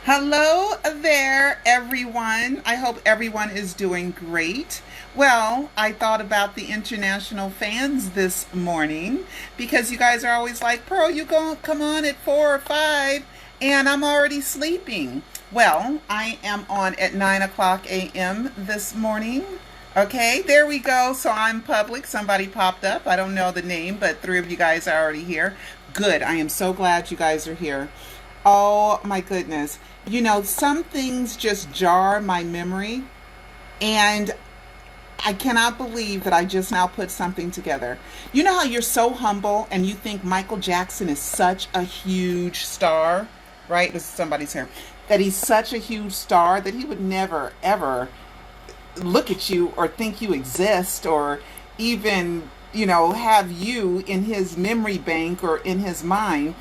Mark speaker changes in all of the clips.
Speaker 1: Hello there, everyone. I hope everyone is doing great. Well, I thought about the international fans this morning because you guys are always like, Pearl, you going to come on at 4 or 5 and I'm already sleeping. Well, I am on at 9 o'clock a.m. this morning. Okay, there we go. So I'm public. Somebody popped up. I don't know the name, but three of you guys are already here. Good. I am so glad you guys are here. Oh my goodness. Some things just jar my memory, and I cannot believe that I just now put something together. You know how you're so humble and you think Michael Jackson is such a huge star, right? This is somebody's here. That he's such a huge star that he would never, ever look at you or think you exist or even, have you in his memory bank or in his mind.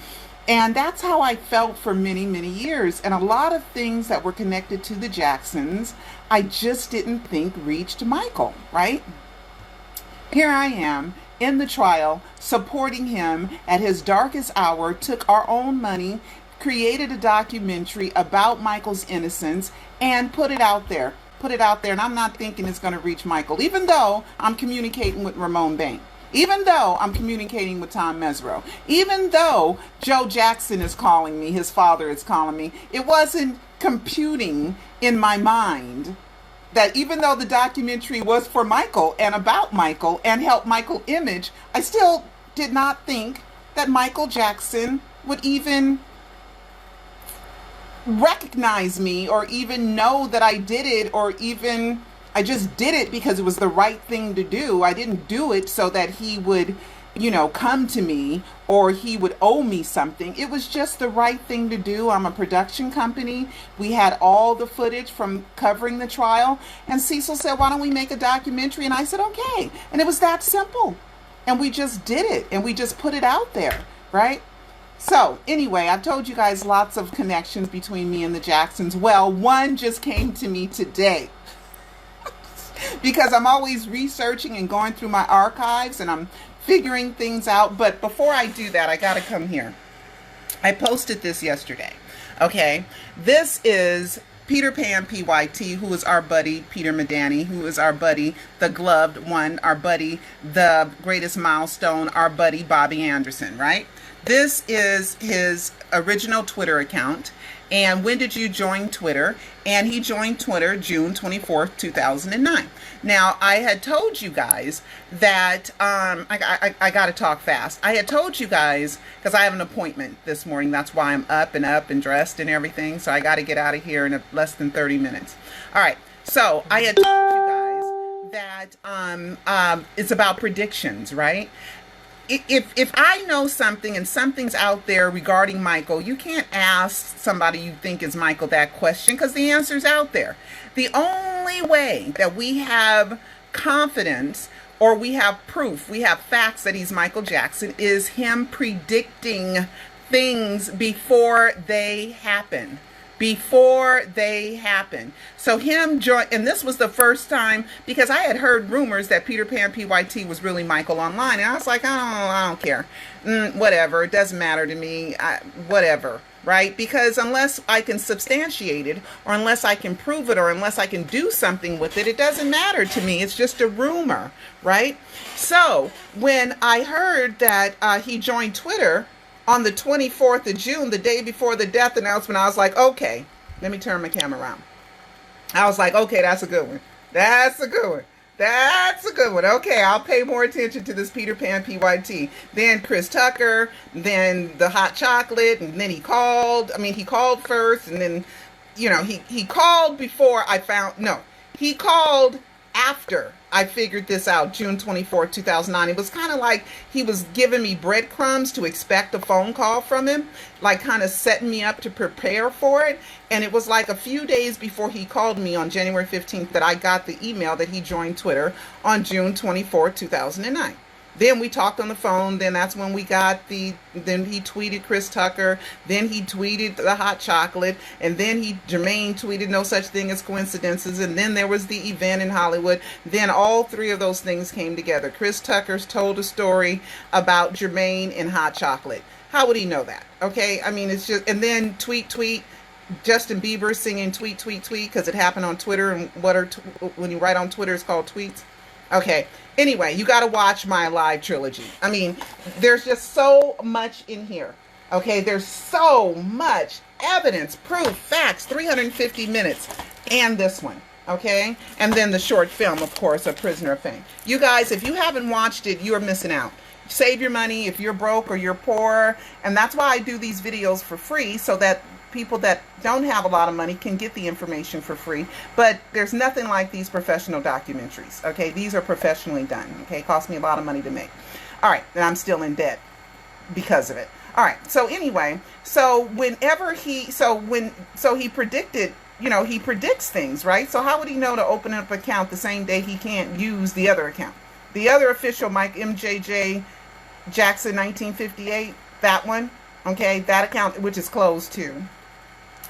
Speaker 1: And that's how I felt for many, many years. And a lot of things that were connected to the Jacksons, I just didn't think reached Michael, right? Here I am in the trial, supporting him at his darkest hour, took our own money, created a documentary about Michael's innocence, and put it out there. Put it out there, and I'm not thinking it's going to reach Michael, even though I'm communicating with Ramon Bank. Even though I'm communicating with Tom Mesro, even though Joe Jackson is calling me, his father is calling me, it wasn't computing in my mind that even though the documentary was for Michael and about Michael and helped Michael image, I still did not think that Michael Jackson would even recognize me or even know that I did it, or even I just did it because it was the right thing to do. I didn't do it so that he would, come to me or he would owe me something. It was just the right thing to do. I'm a production company. We had all the footage from covering the trial. And Cecil said, why don't we make a documentary? And I said, okay. And it was that simple. And we just did it. And we just put it out there, right? So, anyway, I've told you guys lots of connections between me and the Jacksons. Well, one just came to me today because I'm always researching and going through my archives and I'm figuring things out. But before I do that, I got to come here. I posted this yesterday. Okay. This is Peter Pan PYT, who is our buddy Peter Medani, who is our buddy the Gloved One, our buddy the Greatest Milestone, our buddy Bobby Anderson, right? This is his original Twitter account. And when did you join Twitter? And he joined Twitter June 24th, 2009. Now, I had told you guys that, I got to talk fast. I had told you guys, because I have an appointment this morning. That's why I'm up and dressed and everything. So I got to get out of here in less than 30 minutes. All right. So I had told you guys that it's about predictions, right? If I know something and something's out there regarding Michael, you can't ask somebody you think is Michael that question because the answer's out there. The only way that we have confidence or we have proof, we have facts that he's Michael Jackson is him predicting things before they happen. Before they happen. So him join, and this was the first time because I had heard rumors that Peter Pan PYT was really Michael online, and I was like, I don't care, whatever, it doesn't matter to me, whatever, right? Because unless I can substantiate it, or unless I can prove it, or unless I can do something with it, it doesn't matter to me. It's just a rumor, right? So when I heard that he joined Twitter on the 24th of June, the day before the death announcement, I was like, okay, let me turn my camera around. I was like, okay, that's a good one. That's a good one. That's a good one. Okay, I'll pay more attention to this Peter Pan PYT. Then Chris Tucker, then the hot chocolate, and then he called. He called first, and then, he called before I found, no, he called after I figured this out, June 24th, 2009. It was kind of like he was giving me breadcrumbs to expect a phone call from him, like kind of setting me up to prepare for it. And it was like a few days before he called me on January 15th that I got the email that he joined Twitter on June 24th, 2009. Then we talked on the phone. Then that's when we got then he tweeted Chris Tucker. Then he tweeted the hot chocolate. And then Jermaine tweeted no such thing as coincidences. And then there was the event in Hollywood. Then all three of those things came together. Chris Tucker's told a story about Jermaine and hot chocolate. How would he know that? Okay. It's just, and then tweet, Justin Bieber singing tweet, tweet, tweet because it happened on Twitter. And what are, when you write on Twitter, it's called tweets. Okay. Anyway, you got to watch my live trilogy. I mean, there's just so much in here. Okay. There's so much evidence, proof, facts, 350 minutes. And this one. Okay. And then the short film, of course, A Prisoner of Fame. You guys, if you haven't watched it, you're missing out. Save your money if you're broke or you're poor. And that's why I do these videos for free, so that people that don't have a lot of money can get the information for free. But there's nothing like these professional documentaries. Okay, these are professionally done. Okay, it cost me a lot of money to make. All right, and I'm still in debt because of it. All right, so anyway, so whenever he, so he predicted, you know, he predicts things, right? So how would he know to open up an account the same day he can't use the other account? The other official, Mike MJJ Jackson 1958, that one, okay, that account, which is closed too.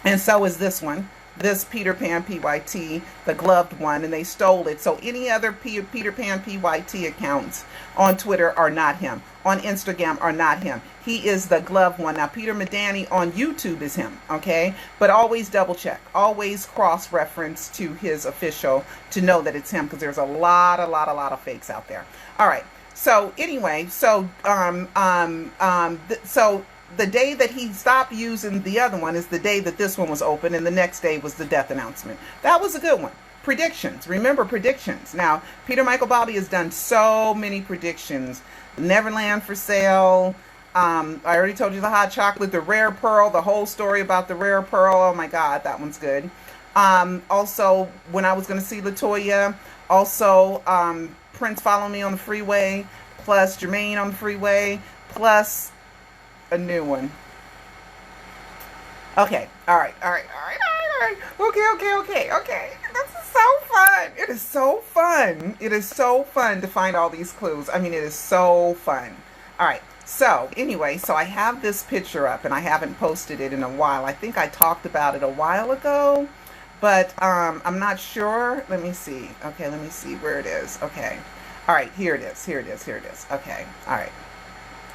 Speaker 1: And so is this one, this Peter Pan PYT, the gloved one, and they stole it. So any other Peter Pan PYT accounts on Twitter are not him. On Instagram are not him. He is the gloved one. Now, Peter Medani on YouTube is him, okay? But always double check. Always cross-reference to his official to know that it's him, because there's a lot of fakes out there. All right. So anyway, so so the day that he stopped using the other one is the day that this one was open, and the next day was the death announcement. That was a good one. Predictions. Remember predictions. Now, Peter Michael Bobby has done so many predictions. Neverland for sale. I already told you the hot chocolate, the rare pearl, the whole story about the rare pearl. Oh my God, that one's good. Also, when I was going to see LaToya. Also, Prince Follow Me on the Freeway. Plus Jermaine on the Freeway. Plus a new one. Okay. All right. Okay. This is so fun. It is so fun. It is so fun to find all these clues. I mean, it is so fun. All right. So anyway, so I have this picture up, and I haven't posted it in a while. I think I talked about it a while ago, but I'm not sure. Let me see. Okay. Let me see where it is. Okay. All right. Here it is. Okay. All right.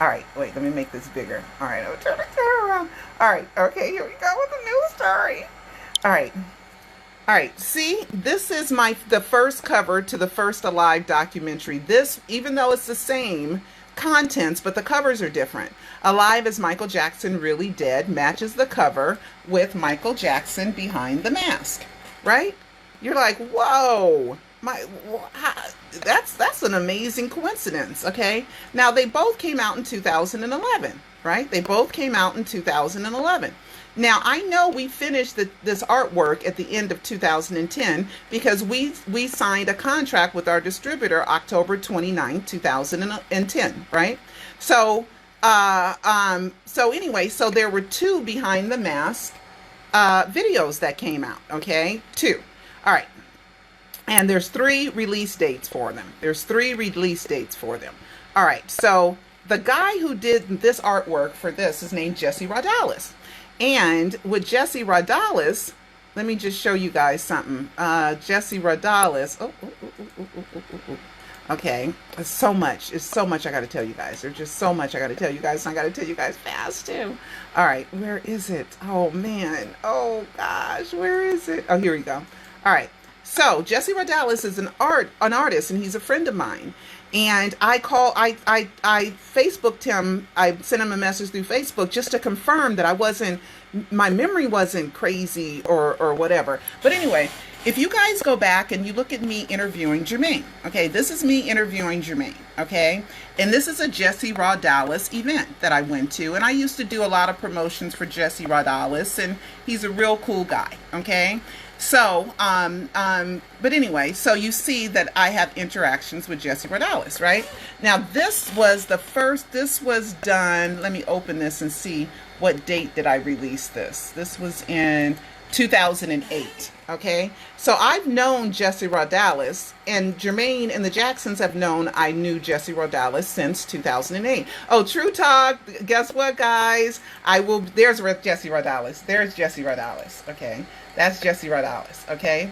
Speaker 1: All right, wait, let me make this bigger. All right, I'll turn it around. All right, okay, here we go with the new story. All right, see, this is the first cover to the first Alive documentary. This, even though it's the same contents, but the covers are different. Alive is Michael Jackson Really Dead matches the cover with Michael Jackson behind the mask, right? You're like, whoa. That's an amazing coincidence, okay? Now, they both came out in 2011, right? They both came out in 2011. Now, I know we finished this artwork at the end of 2010 because we signed a contract with our distributor October 29, 2010, right? So, anyway, so there were 2 behind the mask videos that came out, okay? 2. All right. And there's 3 release dates for them. All right. So the guy who did this artwork for this is named Jesse Radalis. And with Jesse Radalis, let me just show you guys something. Jesse Radalis. Okay. It's so much I got to tell you guys. There's just so much I got to tell you guys. And I got to tell you guys fast too. All right. Where is it? Oh man. Oh gosh. Where is it? Oh, here we go. All right. So Jesse Radalis is an artist, and he's a friend of mine. And I Facebooked him. I sent him a message through Facebook just to confirm that my memory wasn't crazy or whatever. But anyway, if you guys go back and you look at me interviewing Jermaine, okay, this is me interviewing Jermaine, okay? And this is a Jesse Radalis event that I went to. And I used to do a lot of promotions for Jesse Radalis, and he's a real cool guy, okay? So, but anyway, so you see that I have interactions with Jesse Radalis, right? Now, this was done, let me open this and see what date did I release this. This was in 2008, okay? So I've known Jesse Radalis, and Jermaine and the Jacksons have known I knew Jesse Radalis since 2008. Oh, True Talk, guess what, guys? There's Jesse Radalis. There's Jesse Radalis, okay? That's Jesse Radalis, okay?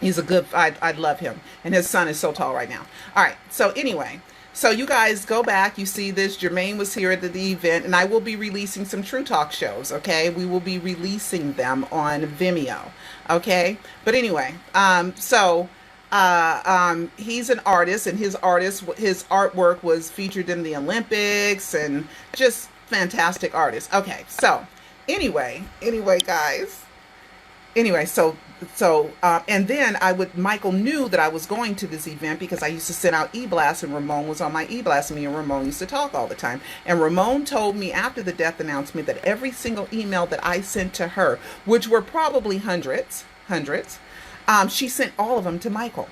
Speaker 1: He's a good, I love him. And his son is so tall right now. All right, so anyway, So you guys go back, you see this. Jermaine was here at the event, and I will be releasing some True Talk shows, okay? We will be releasing them on Vimeo, okay? But anyway, he's an artist, and his artwork was featured in the Olympics, and just fantastic artist. Okay, so anyway, guys. Anyway, and then Michael knew that I was going to this event because I used to send out e-blasts, and Ramon was on my e-blast, and me and Ramon used to talk all the time. And Ramon told me after the death announcement that every single email that I sent to her, which were probably hundreds, she sent all of them to Michael.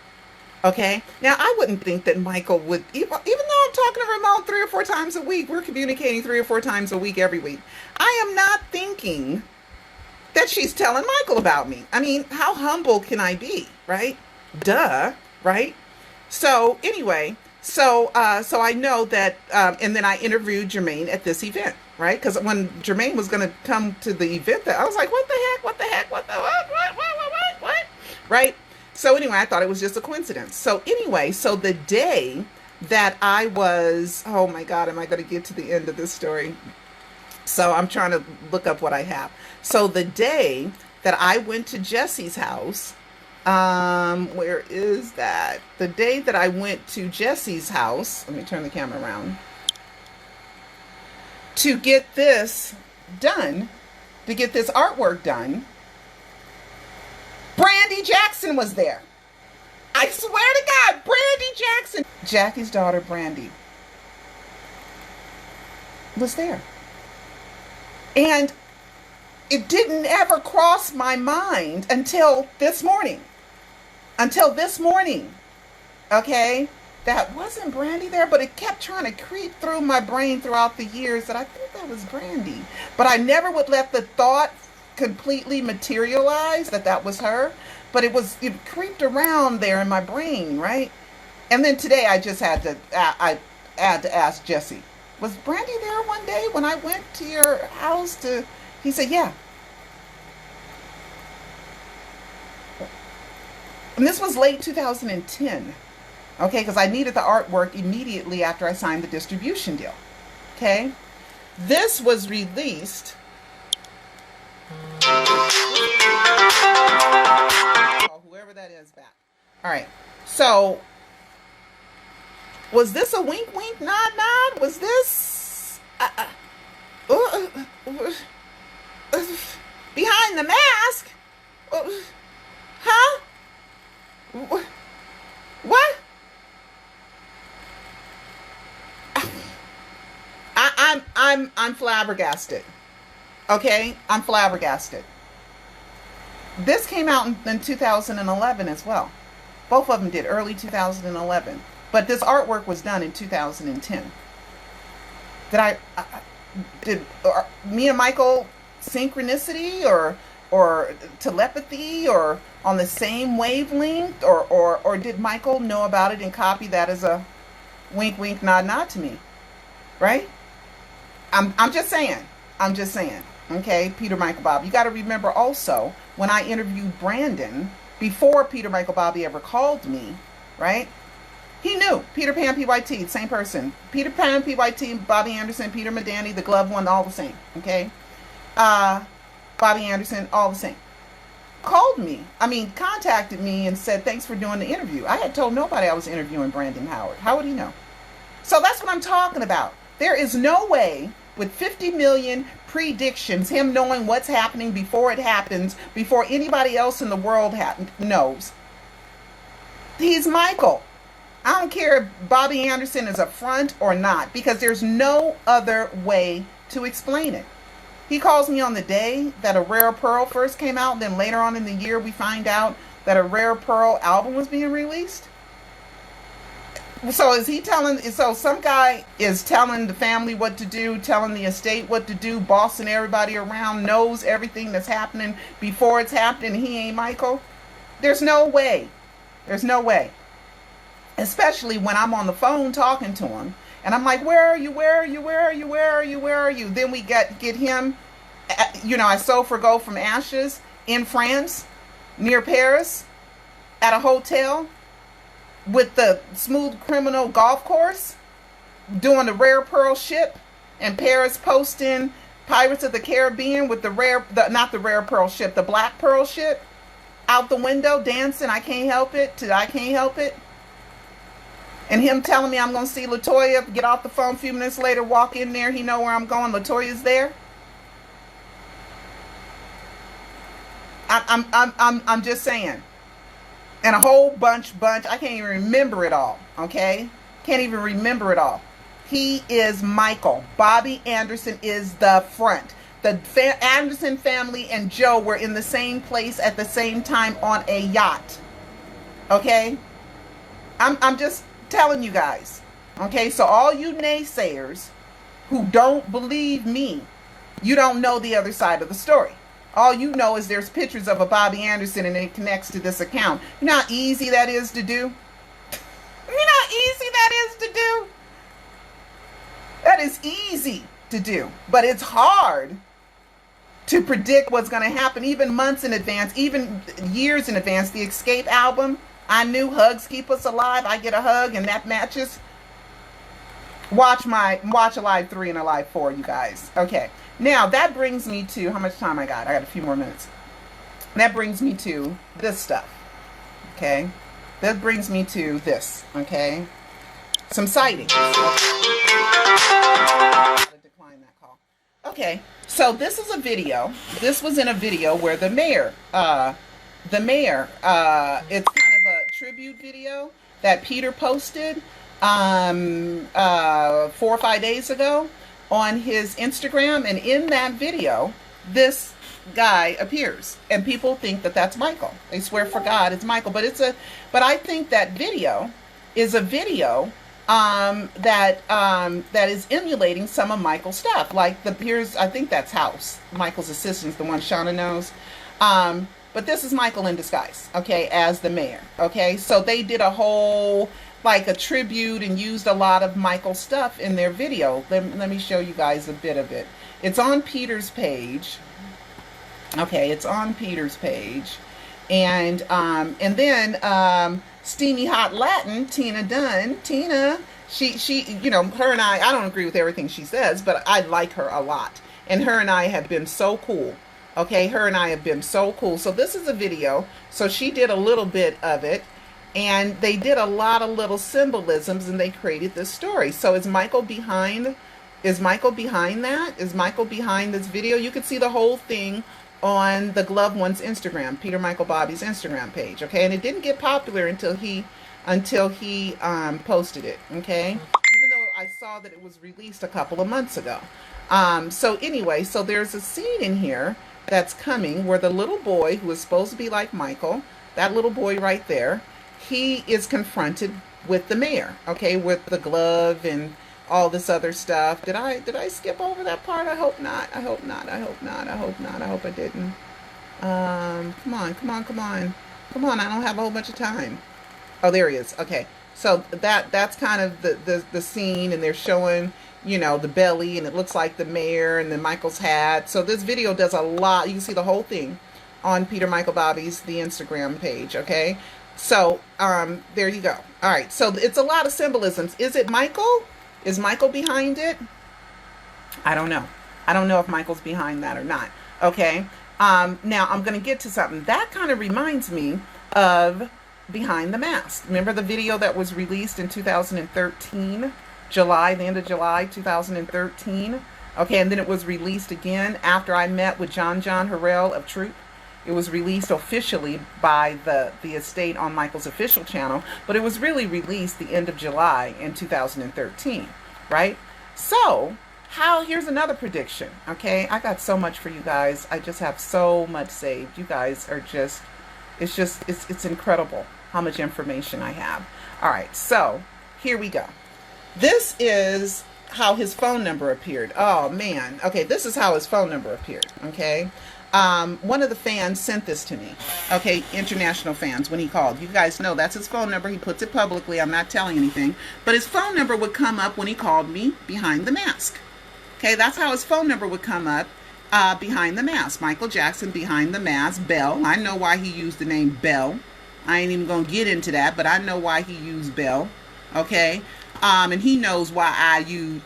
Speaker 1: Okay. Now, I wouldn't think that Michael would, even though I'm talking to Ramon 3 or 4 times a week, we're communicating 3 or 4 times a week every week. I am not thinking that she's telling Michael about me. I mean, how humble can I be, right? Duh, right? So anyway, so I know that, and then I interviewed Jermaine at this event, right? Because when Jermaine was going to come to the event, I was like, what the heck, what, right? So anyway, I thought it was just a coincidence. So anyway, so the day that I was, oh my God, am I going to get to the end of this story? So I'm trying to look up what I have. So the day that I went to Jesse's house, where is that? The day that I went to Jesse's house, let me turn the camera around, to get this done, to get this artwork done, Brandy Jackson was there. I swear to God, Brandy Jackson. Jackie's daughter, Brandy, was there. And it didn't ever cross my mind until this morning. Okay? That wasn't Brandy there, but it kept trying to creep through my brain throughout the years that I think that was Brandy. But I never would let the thought completely materialize that was her. But it creeped around there in my brain, right? And then today I just had to ask Jesse, was Brandy there one day when I went to your house he said, yeah. And this was late 2010, okay, because I needed the artwork immediately after I signed the distribution deal, okay? This was released, whoever that is back. All right, so was this a wink, wink, nod, nod? Was this behind the mask? Huh? What? I'm flabbergasted. Okay, I'm flabbergasted. This came out in 2011 as well. Both of them did, early 2011. But this artwork was done in 2010. Did me and Michael synchronicity or telepathy or on the same wavelength or did Michael know about it and copy that as a wink, wink, nod, nod to me? Right? I'm just saying. Okay, Peter Michael Bob. You got to remember also when I interviewed Brandon before Peter Michael Bobby ever called me, right? He knew Peter Pan PYT, same person. Peter Pan PYT, Bobby Anderson, Peter Medani, the glove one, all the same. Okay, Bobby Anderson, all the same. Contacted me and said thanks for doing the interview. I had told nobody I was interviewing Brandon Howard. How would he know? So that's what I'm talking about. There is no way with 50 million predictions, him knowing what's happening before it happens, before anybody else in the world knows. He's Michael. I don't care if Bobby Anderson is a front or not, because there's no other way to explain it. He calls me on the day that A Rare Pearl first came out, and then later on in the year we find out that A Rare Pearl album was being released. So some guy is telling the family what to do, telling the estate what to do, bossing everybody around, knows everything that's happening before it's happening, he ain't Michael? There's no way. Especially when I'm on the phone talking to him and I'm like, where are you? Then we get him, I so forgo from ashes in France, near Paris, at a hotel with the Smooth Criminal golf course. doing the rare pearl ship, and Paris posting Pirates of the Caribbean with not the rare pearl ship, the black pearl ship, out the window dancing. I can't help it. I can't help it. And him telling me I'm going to see Latoya, get off the phone a few minutes later, walk in there. He know where I'm going. Latoya's there. I'm just saying. And a whole bunch. I can't even remember it all. Okay? Can't even remember it all. He is Michael. Bobby Anderson is the front. The Anderson family and Joe were in the same place at the same time on a yacht. Okay? I'm just telling you guys. Okay? So all you naysayers who don't believe me, you don't know the other side of the story. All you know is there's pictures of a Bobby Anderson and it connects to this account. You know how easy that is to do? You know how easy that is to do? That is easy to do. But it's hard to predict what's going to happen even months in advance, even years in advance. The Escape album, I knew hugs keep us alive. I get a hug and that matches. Watch Alive 3 and Alive 4, you guys. Okay. Now, that brings me to, how much time I got? I got a few more minutes. That brings me to this stuff. Okay? That brings me to this. Okay? Some sightings. Decline that call. Okay. So, this is a video. This was in a video where the mayor, it's kind of a tribute video that Peter posted 4 or 5 days ago on his Instagram, and in that video this guy appears and people think that that's Michael. They swear for God it's Michael, but I think that video is a video that is emulating some of Michael's stuff, like I think that's House, Michael's assistant, the one Shauna knows, but this is Michael in disguise, okay, as the mayor. Okay, so they did a whole like a tribute and used a lot of Michael stuff in their video. Let me show you guys a bit of it. It's on Peter's page. Okay, it's on Peter's page. And then Steamy Hot Latin, Tina Dunn. Tina, she you know, her and I don't agree with everything she says, but I like her a lot. And her and I have been so cool. Okay, her and I have been so cool. So this is a video. So she did a little bit of it. And they did a lot of little symbolisms and they created this story. So is Michael behind that? Is Michael behind this video? You can see the whole thing on the Gloved One's Instagram, Peter Michael Bobby's Instagram page. Okay, and it didn't get popular until he posted it. Okay, even though I saw that it was released a couple of months ago. So anyway, so there's a scene in here that's coming where the little boy who is supposed to be like Michael, that little boy right there, he is confronted with the mayor, okay, with the glove and all this other stuff. Did I skip over that part? I hope not. I hope I didn't. Come on. I don't have a whole bunch of time. Oh, there he is. Okay. So that's kind of the scene, and they're showing, you know, the belly, and it looks like the mayor and then Michael's hat. So this video does a lot. You can see the whole thing on Peter Michael Bobby's the Instagram page, okay? So, there you go. All right. So it's a lot of symbolisms. Is it Michael? Is Michael behind it? I don't know. I don't know if Michael's behind that or not. Okay. Now I'm going to get to something that kind of reminds me of Behind the Mask. Remember the video that was released in 2013, the end of July, 2013. Okay. And then it was released again after I met with John Harrell of Troop. It was released officially by the estate on Michael's official channel, but it was really released the end of July in 2013, right? So, here's another prediction, okay? I got so much for you guys. I just have so much saved. You guys are it's incredible how much information I have. All right, so here we go. This is how his phone number appeared. Oh, man. Okay, this is how his phone number appeared, okay? One of the fans sent this to me, okay, international fans, when he called. You guys know that's his phone number. He puts it publicly. I'm not telling anything. But his phone number would come up when he called me behind the mask. Okay, that's how his phone number would come up behind the mask. Michael Jackson behind the mask, Bell. I know why he used the name Bell. I ain't even going to get into that, but I know why he used Bell. Okay, And he knows why I use.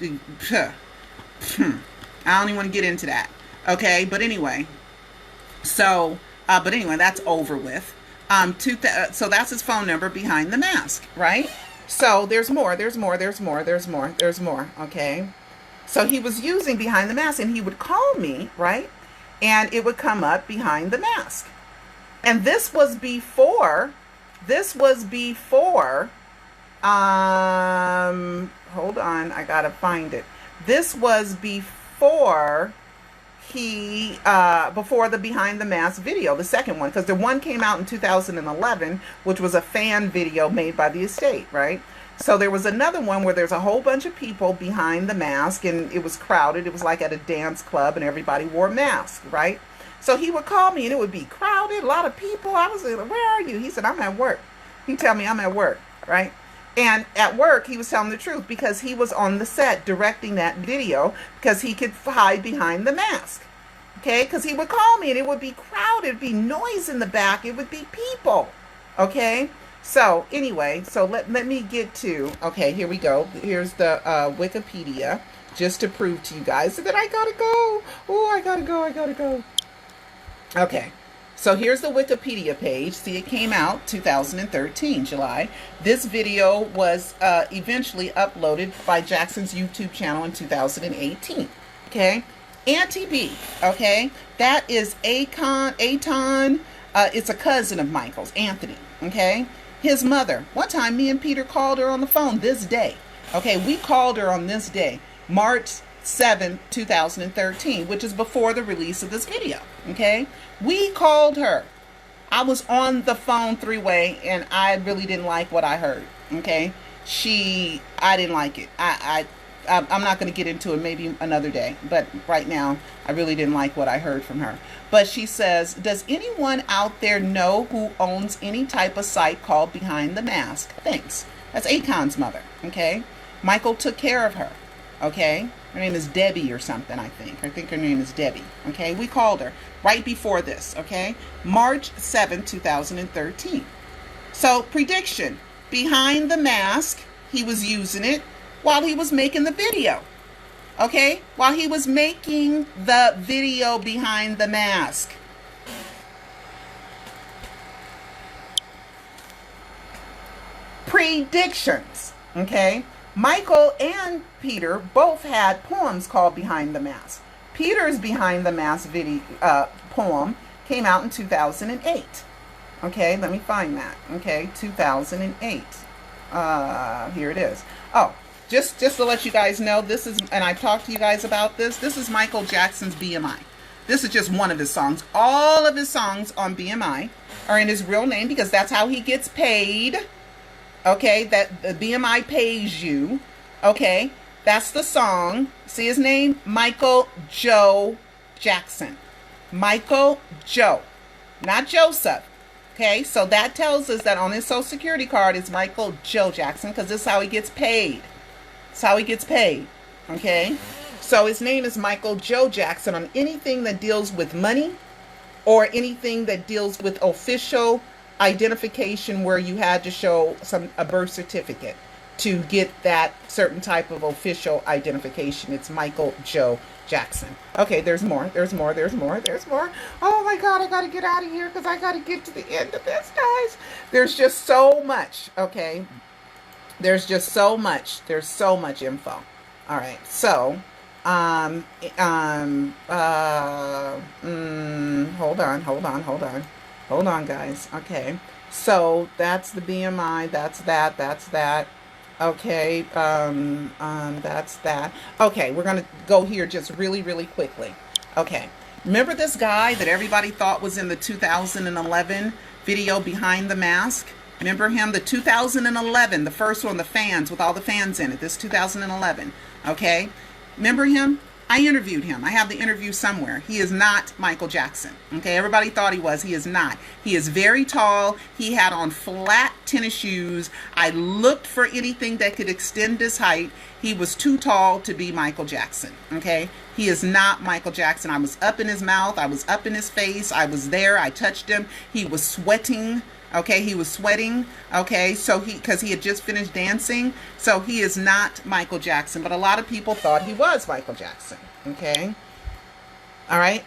Speaker 1: I don't even want to get into that. Okay, but anyway, that's over with. So that's his phone number behind the mask, right? So there's more. Okay. So he was using behind the mask, and he would call me, right? And it would come up behind the mask. And this was before, hold on, I gotta find it. This was before before the behind the mask video, the second one, because the one came out in 2011, which was a fan video made by the estate, right? So there was another one where there's a whole bunch of people behind the mask, and it was crowded. It was like at a dance club, and everybody wore masks, right? So he would call me, and it would be crowded, a lot of people. I was like, where are you? He said, I'm at work. He'd tell me I'm at work, right? And at work, he was telling the truth because he was on the set directing that video because he could hide behind the mask. Okay, because he would call me and it would be crowded, it'd be noise in the back, it would be people. Okay, so anyway, so let me get to, okay, here we go. Here's the Wikipedia, just to prove to you guys that I gotta go. Oh, I gotta go. Okay. So here's the Wikipedia page. See, it came out 2013, July. This video was eventually uploaded by Jackson's YouTube channel in 2018. Okay. Auntie B. Okay. That is Aton. It's a cousin of Michael's, Anthony. Okay. His mother. One time me and Peter called her on the phone this day. Okay. We called her on this day, March 7, 2013, which is before the release of this video. Okay. We called her. I was on the phone three-way, and I really didn't like what I heard. Okay, I didn't like it. I'm not going to get into it. Maybe another day. But right now, I really didn't like what I heard from her. But she says, "Does anyone out there know who owns any type of site called Behind the Mask? Thanks." That's Akon's mother. Okay, Michael took care of her. Okay. Her name is Debbie or something, I think. I think her name is Debbie. Okay, we called her right before this. Okay, March 7, 2013. So, prediction. Behind the mask, he was using it while he was making the video. Okay, while he was making the video behind the mask. Predictions. Okay. Michael and Peter both had poems called Behind the Mask. Peter's Behind the Mask video poem came out in 2008. Okay, let me find that. Okay, 2008. Here it is. Oh, just to let you guys know, this is, and I've talked to you guys about this, this is Michael Jackson's BMI. This is just one of his songs. All of his songs on BMI are in his real name because that's how he gets paid. Okay, that the BMI pays you. Okay, that's the song. See his name? Michael Joe Jackson. Michael Joe, not Joseph. Okay, so that tells us that on his social security card is Michael Joe Jackson because this is how he gets paid. It's how he gets paid. Okay, so his name is Michael Joe Jackson on anything that deals with money or anything that deals with official identification where you had to show a birth certificate to get that certain type of official identification. It's Michael Joe Jackson. Okay, there's more. Oh my God, I gotta get out of here because I gotta get to the end of this, guys. There's just so much. Okay, there's just so much. There's so much info. All right, so hold on, guys. Okay, so that's the BMI. That's that. Okay, that's that. Okay, we're gonna go here just really quickly. Okay, remember this guy that everybody thought was in the 2011 video Behind the Mask? Remember him? The 2011, the first one, the fans, with all the fans in it. This 2011. Okay, remember him? I interviewed him. I have the interview somewhere. He is not Michael Jackson. Okay, everybody thought he was. He is not. He is very tall. He had on flat tennis shoes. I looked for anything that could extend his height. He was too tall to be Michael Jackson. Okay, he is not Michael Jackson. I was up in his mouth. I was up in his face. I was there. I touched him. He was sweating. Okay, he was sweating. Okay, so because he had just finished dancing, so he is not Michael Jackson, but a lot of people thought he was Michael Jackson. Okay, all right.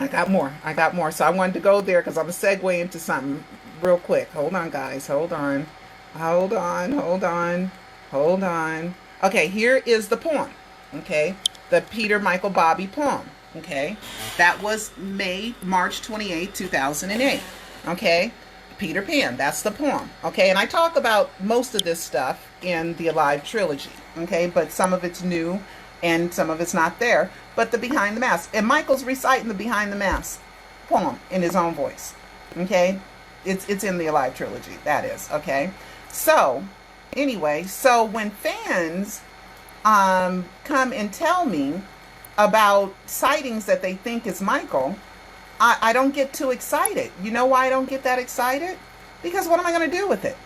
Speaker 1: I got more. I got more. So I wanted to go there because I'm gonna segue into something real quick. Hold on, guys. Hold on. Hold on. Hold on. Hold on. Okay, here is the poem. Okay, the Peter Michael Bobby poem. Okay, that was March 28, 2008. Okay, Peter Pan. That's the poem. Okay, and I talk about most of this stuff in the Alive trilogy. Okay, but some of it's new and some of it's not there. But the Behind the Mask, and Michael's reciting the Behind the Mask poem in his own voice. Okay, it's in the Alive trilogy. That is okay. So anyway, so when fans come and tell me about sightings that they think is Michael, I don't get too excited. You know why I don't get that excited? Because what am I going to do with it?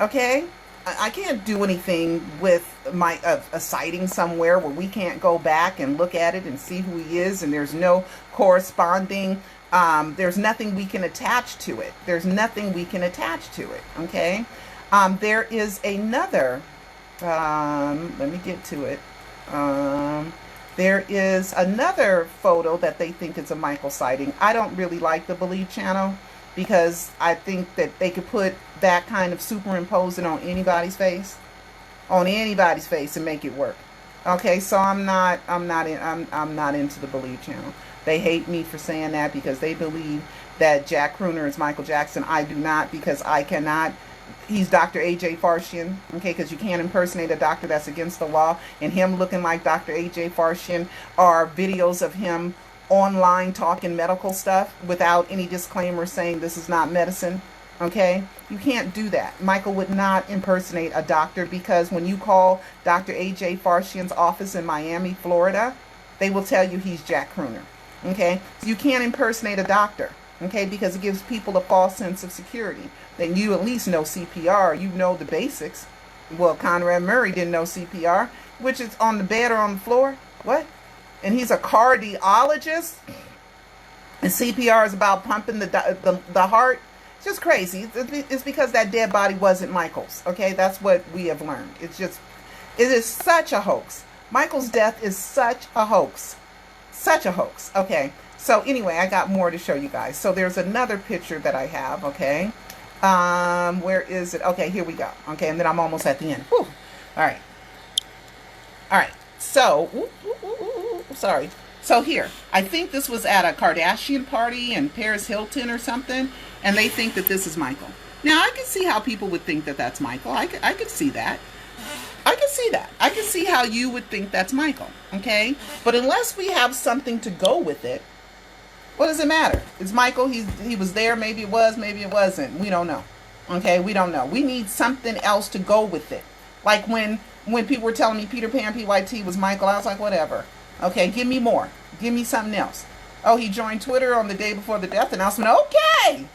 Speaker 1: Okay, I can't do anything with a sighting somewhere where we can't go back and look at it and see who he is, and there's no corresponding. There's nothing we can attach to it. There's nothing we can attach to it. Okay, there is another. Let me get to it. There is another photo that they think is a Michael sighting. I don't really like the Believe channel because I think that they could put that kind of superimposing on anybody's face, and make it work. Okay, so I'm not into the Believe channel. They hate me for saying that because they believe that Jack Crooner is Michael Jackson. I do not, because I cannot. He's Dr. A.J. Farshian, okay, because you can't impersonate a doctor. That's against the law. And him looking like Dr. A.J. Farshian are videos of him online talking medical stuff without any disclaimer saying this is not medicine, okay? You can't do that. Michael would not impersonate a doctor, because when you call Dr. A.J. Farshian's office in Miami, Florida, they will tell you he's Jack Crooner, okay? So you can't impersonate a doctor, okay, because it gives people a false sense of security. Then you at least know CPR. You know the basics. Well, Conrad Murray didn't know CPR, which is on the bed or on the floor. What? And he's a cardiologist. And CPR is about pumping the heart. It's just crazy. It's because that dead body wasn't Michael's. Okay, that's what we have learned. It is such a hoax. Michael's death is such a hoax. Such a hoax. Okay. So anyway, I got more to show you guys. So there's another picture that I have. Okay. Where is it? Okay, here we go. Okay, and then I'm almost at the end. Whew. All right. So, sorry. So here, I think this was at a Kardashian party in Paris Hilton or something, and they think that this is Michael. Now, I can see how people would think that that's Michael. I could see that. I can see how you would think that's Michael. Okay, but unless we have something to go with it, what does it matter? It's Michael. He was there. Maybe it was. Maybe it wasn't. We don't know. Okay, we don't know. We need something else to go with it. Like when people were telling me Peter Pan PYT was Michael, I was like, whatever. Okay, give me more. Give me something else. Oh, he joined Twitter on the day before the death announcement. Okay.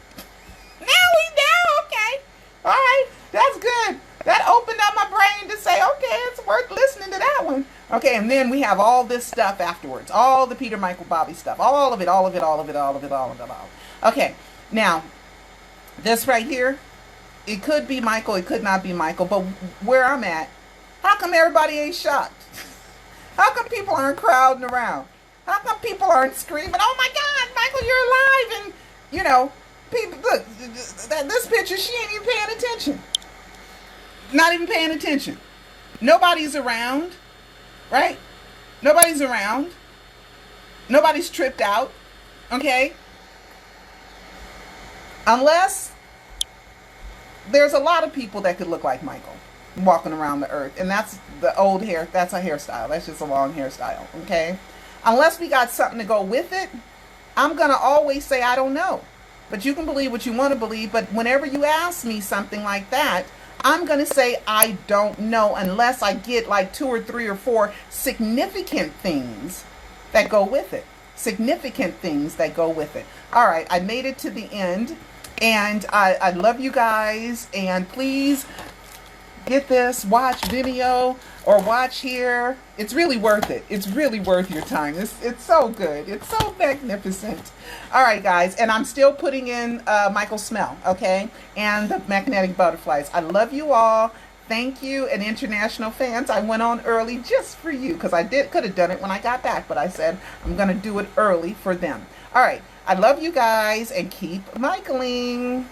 Speaker 1: Now we know. Okay. All right. That's good. That opened up my brain to say, okay, it's worth listening to that one. Okay, and then we have all this stuff afterwards. All the Peter Michael Bobby stuff. All of it. Okay, now, this right here, it could be Michael, it could not be Michael, but where I'm at, how come everybody ain't shocked? How come people aren't crowding around? How come people aren't screaming, oh my God, Michael, you're alive? And, you know, people, look, this picture, she ain't even paying attention. Not even paying attention. Nobody's around, right? Nobody's around. Nobody's tripped out, okay? Unless there's a lot of people that could look like Michael walking around the earth. And that's the old hair. That's a hairstyle. That's just a long hairstyle, okay? Unless we got something to go with it, I'm going to always say I don't know. But you can believe what you want to believe. But whenever you ask me something like that, I'm going to say I don't know unless I get like 2 or 3 or 4 significant things that go with it. Significant things that go with it. All right, I made it to the end, and I love you guys, and please get this, watch video or watch here. It's really worth it. It's really worth your time. It's so good. It's so magnificent. All right, guys. And I'm still putting in Michael Smell, okay? And the magnetic butterflies. I love you all. Thank you. And international fans, I went on early just for you because I could have done it when I got back, but I said I'm going to do it early for them. All right. I love you guys and keep Michaeling.